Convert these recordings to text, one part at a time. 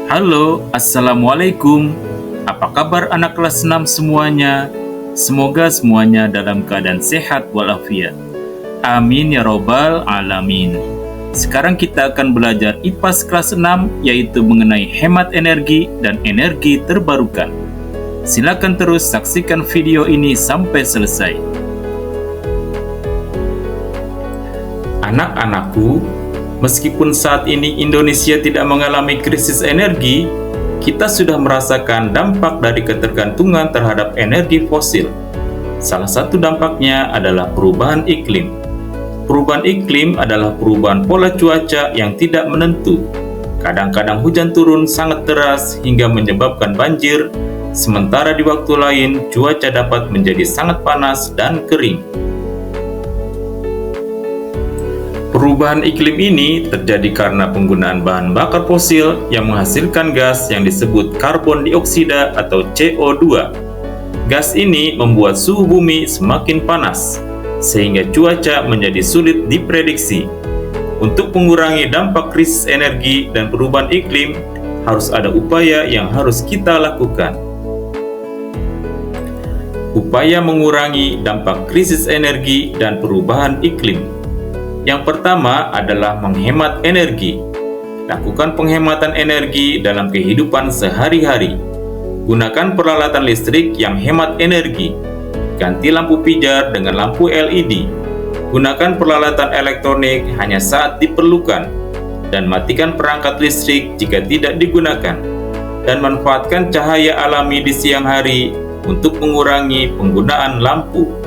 Halo, Assalamualaikum. Apa kabar anak kelas 6 semuanya? Semoga semuanya dalam keadaan sehat walafiat. Amin ya robbal alamin. Sekarang kita akan belajar IPAS kelas 6, yaitu mengenai hemat energi dan energi terbarukan. Silakan terus saksikan video ini sampai selesai. Anak-anakku, meskipun saat ini Indonesia tidak mengalami krisis energi, kita sudah merasakan dampak dari ketergantungan terhadap energi fosil. Salah satu dampaknya adalah perubahan iklim. Perubahan iklim adalah perubahan pola cuaca yang tidak menentu. Kadang-kadang hujan turun sangat deras hingga menyebabkan banjir, sementara di waktu lain cuaca dapat menjadi sangat panas dan kering. Perubahan iklim ini terjadi karena penggunaan bahan bakar fosil yang menghasilkan gas yang disebut karbon dioksida atau CO2. Gas ini membuat suhu bumi semakin panas, sehingga cuaca menjadi sulit diprediksi. Untuk mengurangi dampak krisis energi dan perubahan iklim, harus ada upaya yang harus kita lakukan. Upaya mengurangi dampak krisis energi dan perubahan iklim. Yang pertama adalah menghemat energi. Lakukan penghematan energi dalam kehidupan sehari-hari. Gunakan peralatan listrik yang hemat energi. Ganti lampu pijar dengan lampu LED. Gunakan peralatan elektronik hanya saat diperlukan. Dan matikan perangkat listrik jika tidak digunakan. Dan manfaatkan cahaya alami di siang hari untuk mengurangi penggunaan lampu.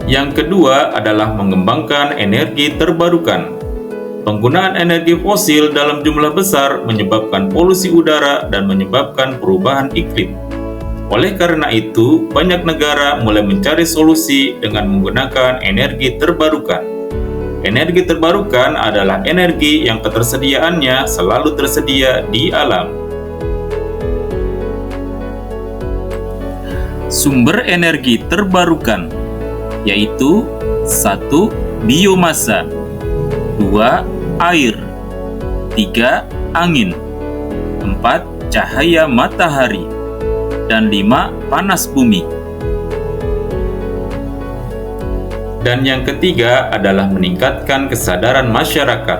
Yang kedua adalah mengembangkan energi terbarukan. Penggunaan energi fosil dalam jumlah besar menyebabkan polusi udara dan menyebabkan perubahan iklim. Oleh karena itu, banyak negara mulai mencari solusi dengan menggunakan energi terbarukan. Energi terbarukan adalah energi yang ketersediaannya selalu tersedia di alam. Sumber energi terbarukan yaitu 1. Biomasa, 2. Air, 3. Angin, 4. Cahaya matahari, dan 5. Panas bumi. Dan yang ketiga adalah meningkatkan kesadaran masyarakat.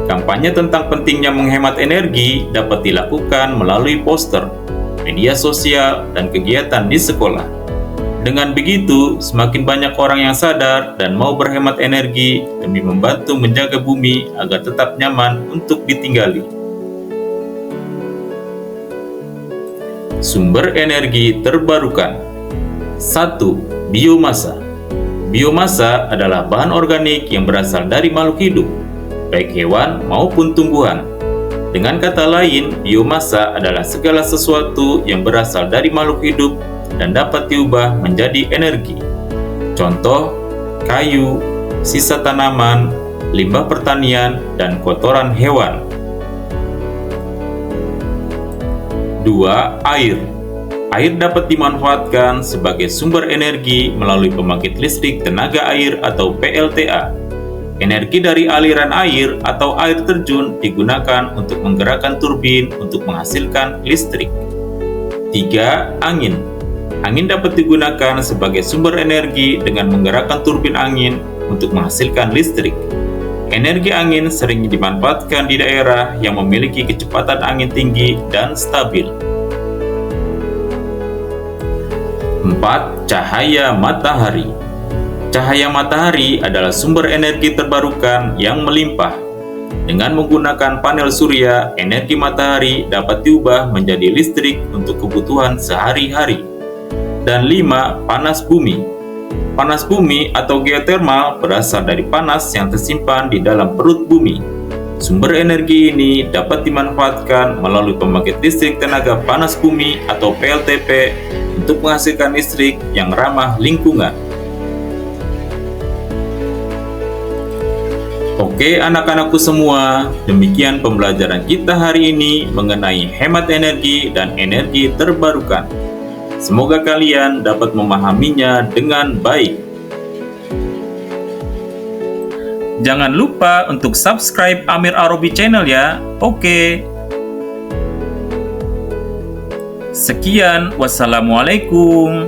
Kampanye tentang pentingnya menghemat energi dapat dilakukan melalui poster, media sosial, dan kegiatan di sekolah. Dengan begitu, semakin banyak orang yang sadar dan mau berhemat energi demi membantu menjaga bumi agar tetap nyaman untuk ditinggali. Sumber energi terbarukan. 1. Biomasa. Biomasa adalah bahan organik yang berasal dari makhluk hidup, baik hewan maupun tumbuhan. Dengan kata lain, biomasa adalah segala sesuatu yang berasal dari makhluk hidup dan dapat diubah menjadi energi. Contoh, kayu, sisa tanaman, limbah pertanian, dan kotoran hewan. 2. Air. Air dapat dimanfaatkan sebagai sumber energi melalui pembangkit listrik tenaga air atau PLTA. Energi dari aliran air atau air terjun digunakan untuk menggerakkan turbin untuk menghasilkan listrik. 3. Angin. Angin dapat digunakan sebagai sumber energi dengan menggerakkan turbin angin untuk menghasilkan listrik. Energi angin sering dimanfaatkan di daerah yang memiliki kecepatan angin tinggi dan stabil. 4. Cahaya matahari. Cahaya matahari adalah sumber energi terbarukan yang melimpah. Dengan menggunakan panel surya, energi matahari dapat diubah menjadi listrik untuk kebutuhan sehari-hari. Dan 5. Panas bumi. Panas bumi atau geotermal berasal dari panas yang tersimpan di dalam perut bumi. Sumber energi ini dapat dimanfaatkan melalui pembangkit listrik tenaga panas bumi atau PLTP untuk menghasilkan listrik yang ramah lingkungan. Oke anak-anakku semua, demikian pembelajaran kita hari ini mengenai hemat energi dan energi terbarukan. Semoga kalian dapat memahaminya dengan baik. Jangan lupa untuk subscribe Amir Arobi Channel ya. Oke. Sekian, wassalamualaikum.